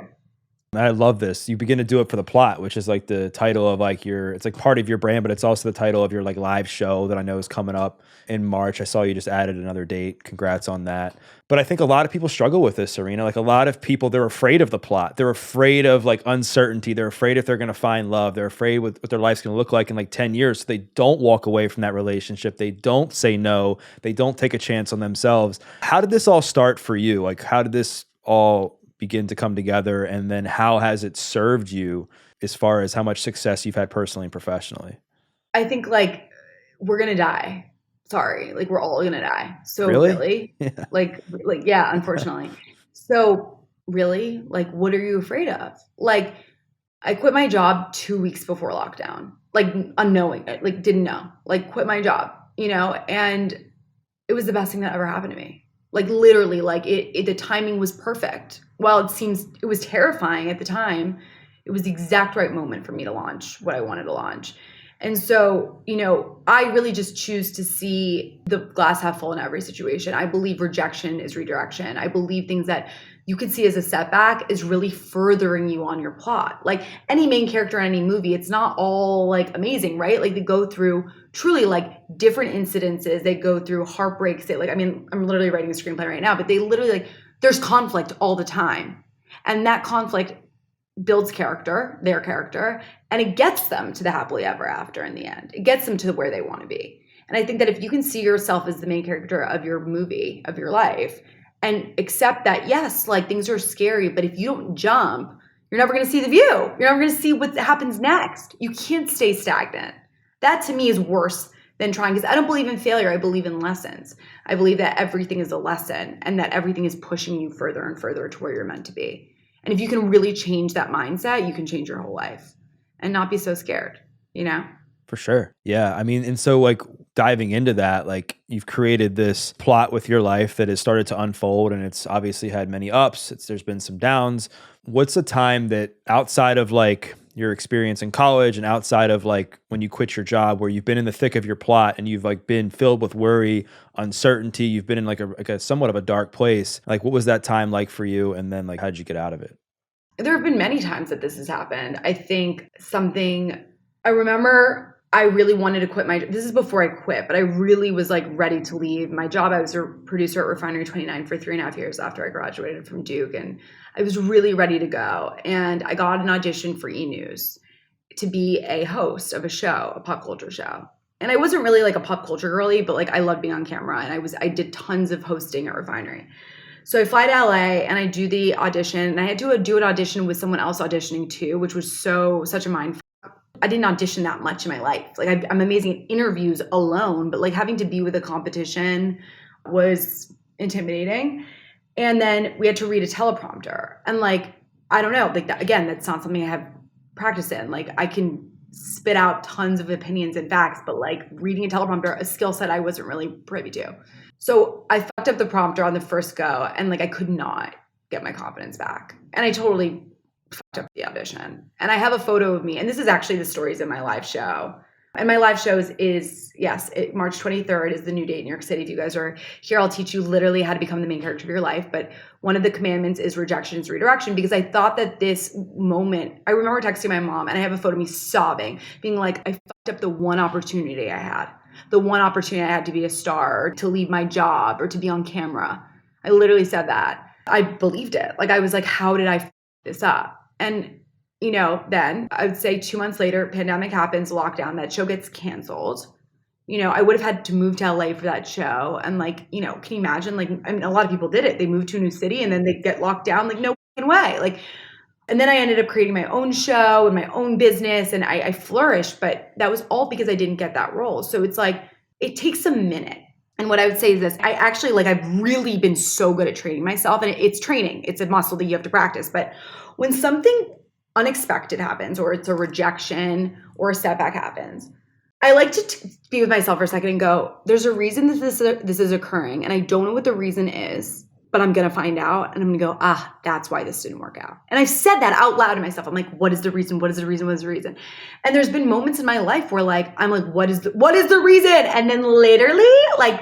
I love this. You begin to do it for the plot, which is like the title of like it's like part of your brand, but it's also the title of your like live show that I know is coming up in March. I saw you just added another date. Congrats on that. But I think a lot of people struggle with this, Serena. Like a lot of people, they're afraid of the plot. They're afraid of like uncertainty. They're afraid if they're going to find love. They're afraid what their life's going to look like in like 10 years. So they don't walk away from that relationship. They don't say no. They don't take a chance on themselves. How did this all start for you? Like how did this all begin to come together? And then how has it served you as far as how much success you've had personally and professionally? I think like we're going to die. Sorry. Like we're all going to die. So really? Yeah. like, yeah, unfortunately. So really, like, what are you afraid of? Like I quit my job 2 weeks before lockdown, like unknowing, like didn't know, like quit my job, and it was the best thing that ever happened to me. Like literally, like the timing was perfect. While it was terrifying at the time, it was the exact right moment for me to launch what I wanted to launch. And so, I really just choose to see the glass half full in every situation. I believe rejection is redirection. I believe things that you could see as a setback is really furthering you on your plot. Like any main character in any movie, it's not all like amazing, right? Like they go through truly like different incidences. They go through heartbreaks. I'm literally writing a screenplay right now, but they literally like, there's conflict all the time. And that conflict builds their character, and it gets them to the happily ever after in the end. It gets them to where they want to be. And I think that if you can see yourself as the main character of your movie, of your life, and accept that, yes, like things are scary, but if you don't jump, you're never going to see the view. You're never going to see what happens next. You can't stay stagnant. That to me is worse than trying, because I don't believe in failure. I believe in lessons. I believe that everything is a lesson and that everything is pushing you further and further to where you're meant to be. And if you can really change that mindset, you can change your whole life and not be so scared, For sure. Yeah. I mean, and so like diving into that, like you've created this plot with your life that has started to unfold, and it's obviously had many ups. There's been some downs. What's a time that outside of like your experience in college and outside of like when you quit your job, where you've been in the thick of your plot and you've like been filled with worry, uncertainty, you've been in like a somewhat of a dark place. Like, what was that time like for you? And then like, how'd you get out of it? There have been many times that this has happened. I think I remember I really wanted to quit this is before I quit, but I really was like ready to leave my job. I was a producer at Refinery 29 for 3.5 years after I graduated from Duke. And I was really ready to go. And I got an audition for E! News to be a host of a show, a pop culture show. And I wasn't really like a pop culture girly, but like I loved being on camera, and I did tons of hosting at Refinery. So I fly to LA and I do the audition, and I had to do an audition with someone else auditioning too, which was such a mind fuck. I didn't audition that much in my life. Like I'm amazing at interviews alone, but like having to be with a competition was intimidating. And then we had to read a teleprompter, and like, I don't know, like that, again, that's not something I have practice in. Like I can spit out tons of opinions and facts, but like reading a teleprompter, a skill set I wasn't really privy to. So I fucked up the prompter on the first go, and like I could not get my confidence back. And I totally fucked up the audition. And I have a photo of me, and this is actually the stories in my live show. And my live shows is, yes, March 23rd is the new date in New York City. If you guys are here, I'll teach you literally how to become the main character of your life. But one of the commandments is rejection is redirection, because I thought that this moment, I remember texting my mom, and I have a photo of me sobbing, being like, I fucked up the one opportunity I had. The one opportunity I had to be a star, or to leave my job, or to be on camera. I literally said that. I believed it. Like I was like, how did I fuck this up? And you know, then I would say 2 months later, pandemic happens, lockdown, that show gets canceled. You know, I would have had to move to LA for that show. And like, you know, can you imagine? Like, I mean, a lot of people did it. They moved to a new city and then they get locked down. Like, no fucking way. Like, and then I ended up creating my own show and my own business, and I flourished, but that was all because I didn't get that role. So it's like, it takes a minute. And what I would say is this, I actually, like, I've really been so good at training myself, and it's training. It's a muscle that you have to practice. But when something unexpected happens, or it's a rejection or a setback happens, I like to be with myself for a second and go, there's a reason that this is occurring, and I don't know what the reason is, but I'm going to find out, and I'm going to go, that's why this didn't work out. And I've said that out loud to myself. I'm like, what is the reason? What is the reason? What is the reason? And there's been moments in my life where like, I'm like, what is the reason? And then literally like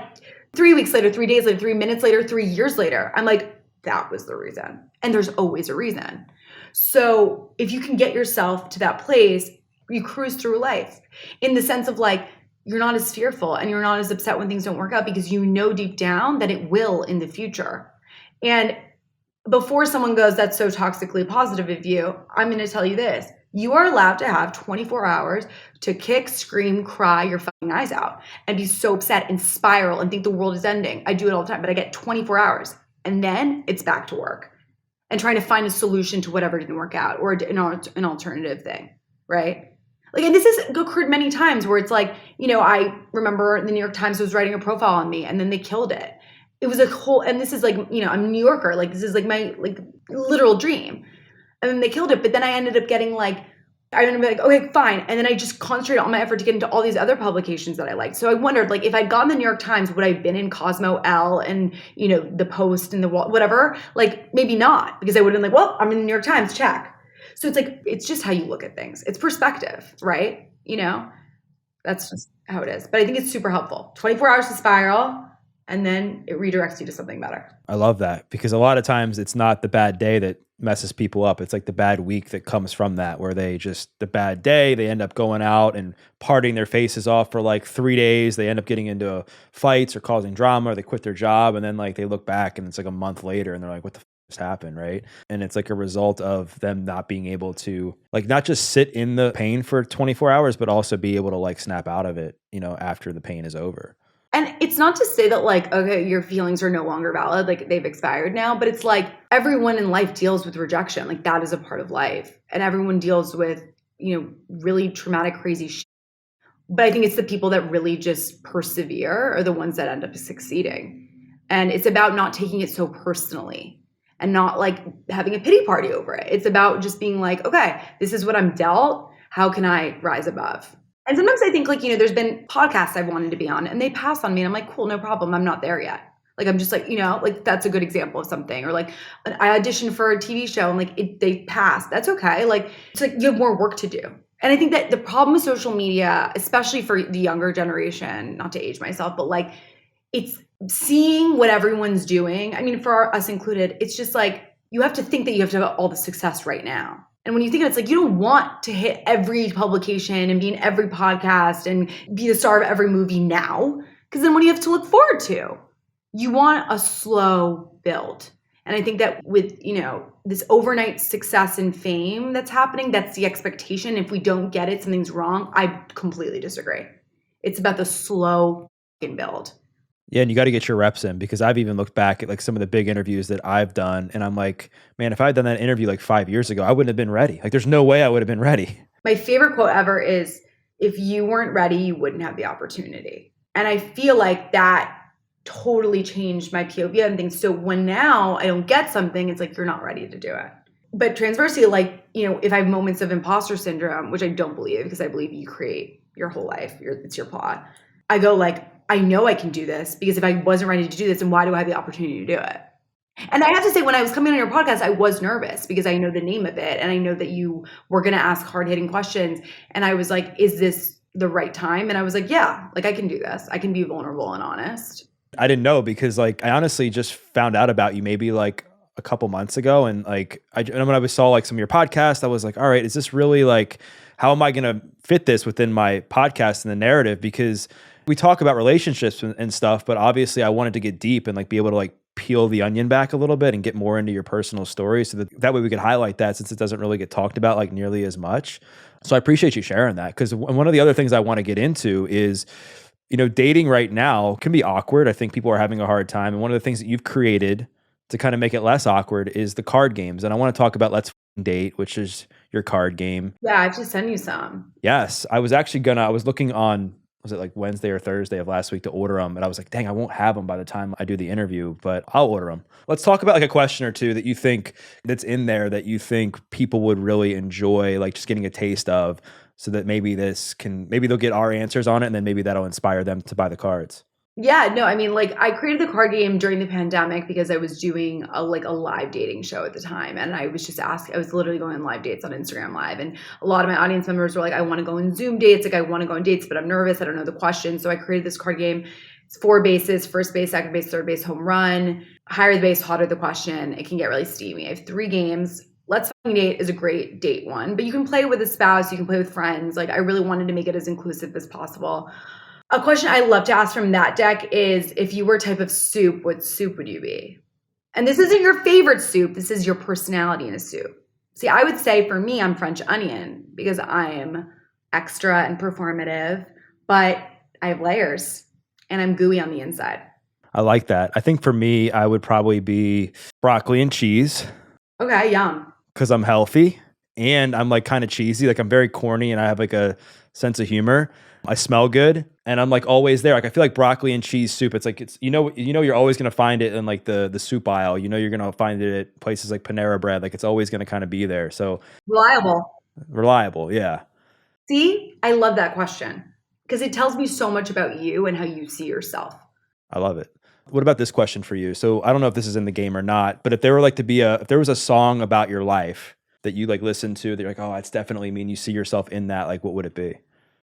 3 weeks later, 3 days later, 3 minutes later, 3 years later, I'm like, that was the reason. And there's always a reason. So if you can get yourself to that place, you cruise through life in the sense of like, you're not as fearful and you're not as upset when things don't work out, because you know deep down that it will in the future. And before someone goes, that's so toxically positive of you, I'm going to tell you this. You are allowed to have 24 hours to kick, scream, cry your fucking eyes out and be so upset and spiral and think the world is ending. I do it all the time, but I get 24 hours and then it's back to work and trying to find a solution to whatever didn't work out, or an alternative thing, right? Like, and this has occurred many times where it's like, you know, I remember the New York Times was writing a profile on me and then they killed it. It was a whole, and this is like, you know, I'm a New Yorker. Like, this is like my like literal dream. And then they killed it. But then I ended up getting like, I ended up like, okay, fine. And then I just concentrated all my effort to get into all these other publications that I liked. So I wondered, like, if I'd gotten the New York Times, would I have been in Cosmo, Elle, and, you know, the Post and the whatever? Like, maybe not, because I would have been like, well, I'm in the New York Times, check. So it's like, it's just how you look at things. It's perspective, right? You know, that's just how it is. But I think it's super helpful. 24 hours to spiral, and then it redirects you to something better. I love that, because a lot of times it's not the bad day that messes people up. It's like the bad week that comes from that, where the bad day, they end up going out and partying their faces off for like 3 days. They end up getting into fights or causing drama, or they quit their job. And then like they look back and it's like a month later and they're like, what the just happened, right? And it's like a result of them not being able to like not just sit in the pain for 24 hours, but also be able to like snap out of it, you know, after the pain is over. And it's not to say that like, okay, your feelings are no longer valid, like they've expired now, but it's like everyone in life deals with rejection. Like that is a part of life. And everyone deals with, you know, really traumatic, crazy shit. But I think it's the people that really just persevere are the ones that end up succeeding. And it's about not taking it so personally and not like having a pity party over it. It's about just being like, okay, this is what I'm dealt. How can I rise above? And sometimes I think like, you know, there's been podcasts I've wanted to be on and they pass on me and I'm like, cool, no problem. I'm not there yet. Like, I'm just like, like that's a good example of something. Or like, I auditioned for a TV show and like they passed. That's okay. Like, it's like you have more work to do. And I think that the problem with social media, especially for the younger generation, not to age myself, but like it's seeing what everyone's doing. I mean, for us included, it's just like you have to think that you have to have all the success right now. And when you think of it, it's like you don't want to hit every publication and be in every podcast and be the star of every movie now, because then what do you have to look forward to? You want a slow build. And I think that with, this overnight success and fame that's happening, that's the expectation. If we don't get it, something's wrong. I completely disagree. It's about the slow build. Yeah, and you got to get your reps in, because I've even looked back at like some of the big interviews that I've done, and I'm like, man, if I had done that interview like 5 years ago, I wouldn't have been ready. Like, there's no way I would have been ready. My favorite quote ever is, if you weren't ready, you wouldn't have the opportunity. And I feel like that totally changed my POV and things. So when now I don't get something, it's like, you're not ready to do it. But transversely, like, if I have moments of imposter syndrome, which I don't believe, because I believe you create your whole life, it's your plot. I go like, I know I can do this, because if I wasn't ready to do this, then why do I have the opportunity to do it? And I have to say, when I was coming on your podcast, I was nervous because I know the name of it. And I know that you were going to ask hard-hitting questions. And I was like, is this the right time? And I was like, yeah, like I can do this. I can be vulnerable and honest. I didn't know, because like I honestly just found out about you maybe like a couple months ago, and like when I saw like some of your podcasts, I was like, all right, is this really like, how am I going to fit this within my podcast and the narrative? Because we talk about relationships and stuff, but obviously I wanted to get deep and like be able to like peel the onion back a little bit and get more into your personal story, so that way we could highlight that, since it doesn't really get talked about like nearly as much. So I appreciate you sharing that, because one of the other things I want to get into is, dating right now can be awkward. I think people are having a hard time. And one of the things that you've created to kind of make it less awkward is the card games. And I want to talk about Let's Date, which is your card game. Yeah, I have to send you some. Yes. I was looking on, was it like Wednesday or Thursday of last week to order them? And I was like, dang, I won't have them by the time I do the interview, but I'll order them. Let's talk about like a question or two that you think that's in there that you think people would really enjoy, like just getting a taste of, so that maybe they'll get our answers on it, and then maybe that'll inspire them to buy the cards. Yeah, no, I mean, like I created the card game during the pandemic because I was doing a live dating show at the time. And I was just I was literally going on live dates on Instagram Live. And a lot of my audience members were like, I want to go on Zoom dates. Like I want to go on dates, but I'm nervous. I don't know the questions. So I created this card game. It's 4 bases: first base, second base, third base, home run. Higher the base, hotter the question. It can get really steamy. I have 3 games. Let's Date is a great date one, but you can play with a spouse. You can play with friends. Like I really wanted to make it as inclusive as possible. A question I love to ask from that deck is, if you were a type of soup, what soup would you be? And this isn't your favorite soup. This is your personality in a soup. See, I would say for me, I'm French onion because I am extra and performative, but I have layers and I'm gooey on the inside. I like that. I think for me, I would probably be broccoli and cheese. Okay, yum. Because I'm healthy and I'm like kind of cheesy. Like I'm very corny and I have like a sense of humor. I smell good and I'm like always there. Like I feel like broccoli and cheese soup. It's like you're always gonna find it in like the soup aisle. You're gonna find it at places like Panera Bread. Like it's always gonna kind of be there. So reliable, yeah. See, I love that question because it tells me so much about you and how you see yourself. I love it. What about this question for you? So I don't know if this is in the game or not, but if there was a song about your life that you like listen to, that you're like, oh, that's definitely me, and you see yourself in that, like what would it be?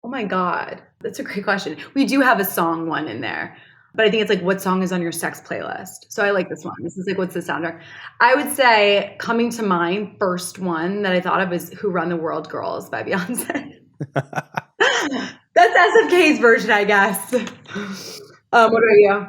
Oh my God, that's a great question. We do have a song one in there, but I think it's like, what song is on your sex playlist? So I like this one. This is like, what's the soundtrack? I would say coming to mind, first one that I thought of is Who Run the World Girls by Beyonce. That's SFK's version, I guess. What about you?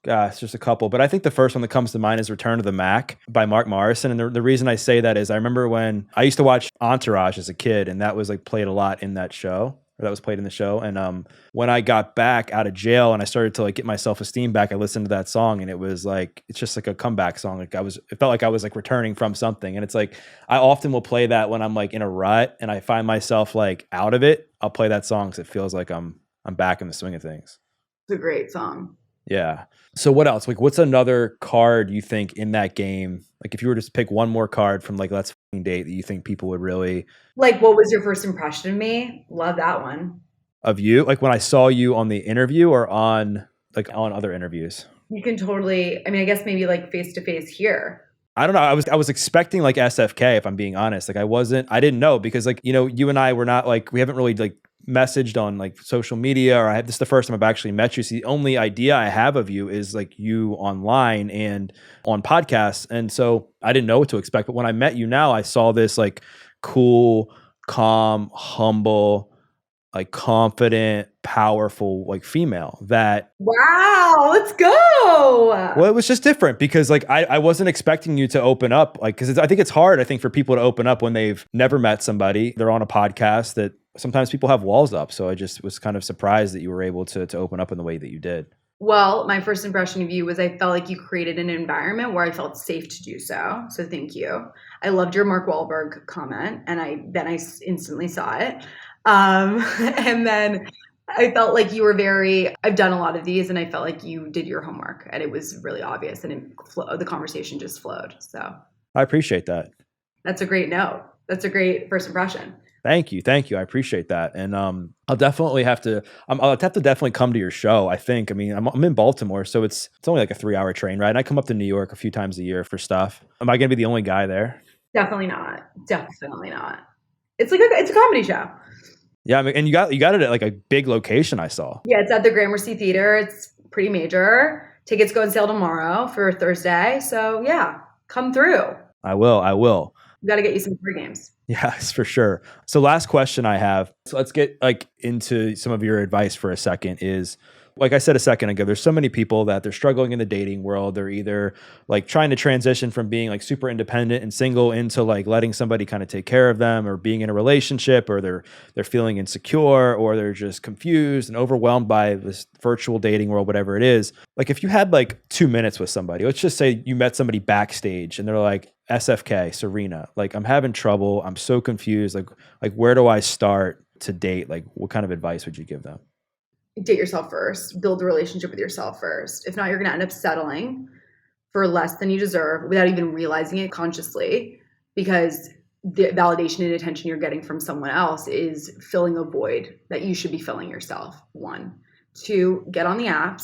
It's just a couple, but I think the first one that comes to mind is Return to the Mac by Mark Morrison. And the reason I say that is I remember when I used to watch Entourage as a kid, and that was like played a lot in that show, or that was played in the show. And when I got back out of jail and I started to like get my self-esteem back, I listened to that song, and it was like, it's just like a comeback song. Like it felt like I was like returning from something. And it's like, I often will play that when I'm like in a rut and I find myself like out of it. I'll play that song because it feels like I'm back in the swing of things. It's a great song. Yeah. So what else? Like, what's another card you think in that game? Like, if you were to pick one more card from like Let's Date that you think people would really like, what was your first impression of me? Love that one. Of you? Like when I saw you on the interview, or on other interviews? You can totally, I mean, I guess maybe like face to face here. I don't know. I was expecting like SFK, if I'm being honest. Like I didn't know because like, you and I were not like, we haven't really like messaged on like social media, or this is the first time I've actually met you. So the only idea I have of you is like you online and on podcasts. And so I didn't know what to expect. But when I met you now, I saw this like cool, calm, humble, like confident, powerful, like female that, Wow, let's go. well, it was just different because like I wasn't expecting you to open up, like, because I think it's hard, I think, for people to open up when they've never met somebody. They're on a podcast that sometimes people have walls up. So I just was kind of surprised that you were able to open up in the way that you did. Well, my first impression of you was I felt like you created an environment where I felt safe to do so. So thank you. I loved your Mark Wahlberg comment, and I instantly saw it. And then I felt like you were I've done a lot of these, and I felt like you did your homework, and it was really obvious, and the conversation just flowed. So I appreciate that. that's a great note. That's a great first impression. Thank you. I appreciate that. And I'll definitely have to. I'll have to definitely come to your show. I think. I mean, I'm in Baltimore, so it's only like a 3-hour train ride. And I come up to New York a few times a year for stuff. Am I going to be the only guy there? Definitely not. Definitely not. It's like it's a comedy show. Yeah, I mean, and you got it at like a big location I saw. Yeah, it's at the Gramercy Theater. It's pretty major. Tickets go on sale tomorrow for Thursday. So yeah, come through. I will. We got to get you some free games. Yes, for sure. So last question I have. So let's get like into some of your advice for a second is, like I said a second ago, there's so many people that they're struggling in the dating world. They're either like trying to transition from being like super independent and single into like letting somebody kind of take care of them, or being in a relationship, or they're feeling insecure, or they're just confused and overwhelmed by this virtual dating world, whatever it is. Like if you had like 2 minutes with somebody, let's just say you met somebody backstage and they're like, SFK, Serena, like I'm having trouble. I'm so confused. Like where do I start to date? Like what kind of advice would you give them? Date yourself first. Build a relationship with yourself first. If not, you're going to end up settling for less than you deserve without even realizing it consciously, because the validation and attention you're getting from someone else is filling a void that you should be filling yourself. 1. 2, get on the apps.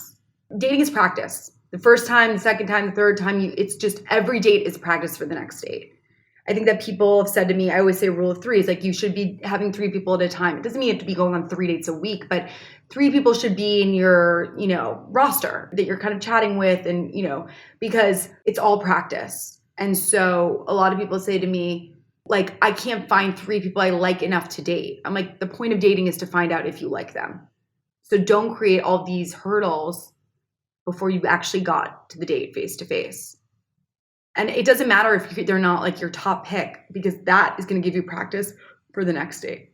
Dating is practice. The first time, the second time, the third time, it's just every date is practice for the next date. I think that people have said to me, I always say rule of 3 is like you should be having 3 people at a time. It doesn't mean you have to be going on 3 dates a week, but 3 people should be in your, roster that you're kind of chatting with, and, because it's all practice. And so a lot of people say to me, like, I can't find 3 people I like enough to date. I'm like, the point of dating is to find out if you like them. So don't create all these hurdles before you actually got to the date face to face. And it doesn't matter if they're not like your top pick, because that is going to give you practice for the next date.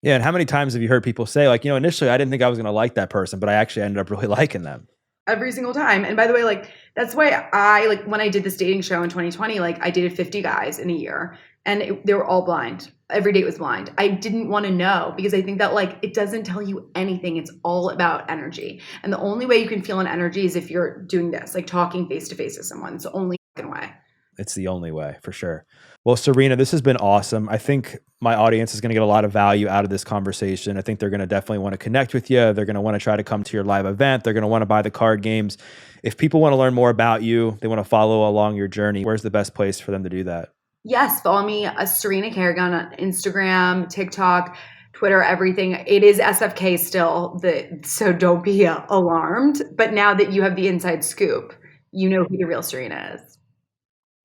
Yeah. And how many times have you heard people say like, initially I didn't think I was going to like that person, but I actually ended up really liking them? Every single time. And by the way, like, that's why when I did this dating show in 2020, like I dated 50 guys in a year, and they were all blind. Every date was blind. I didn't want to know, because I think that like it doesn't tell you anything. It's all about energy. And the only way you can feel an energy is if you're doing this, like talking face to face with someone. It's the only way. It's the only way, for sure. Well, Serena, this has been awesome. I think my audience is going to get a lot of value out of this conversation. I think they're going to definitely want to connect with you. They're going to want to try to come to your live event. They're going to want to buy the card games. If people want to learn more about you, they want to follow along your journey, where's the best place for them to do that? Yes, follow me, Serena Kerrigan, on Instagram, TikTok, Twitter, everything. It is SFK still, so don't be alarmed. But now that you have the inside scoop, you know who the real Serena is.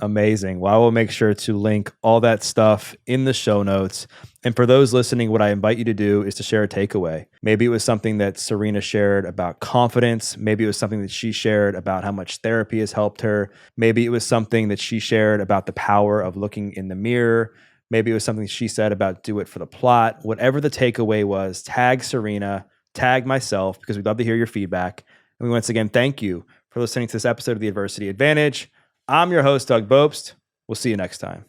Amazing. Well, I will make sure to link all that stuff in the show notes. And for those listening, what I invite you to do is to share a takeaway. Maybe it was something that Serena shared about confidence. Maybe it was something that she shared about how much therapy has helped her. Maybe it was something that she shared about the power of looking in the mirror. Maybe it was something she said about do it for the plot. Whatever the takeaway was, tag Serena, tag myself, because we'd love to hear your feedback. And once again, thank you for listening to this episode of The Adversity Advantage. I'm your host, Doug Bopst. We'll see you next time.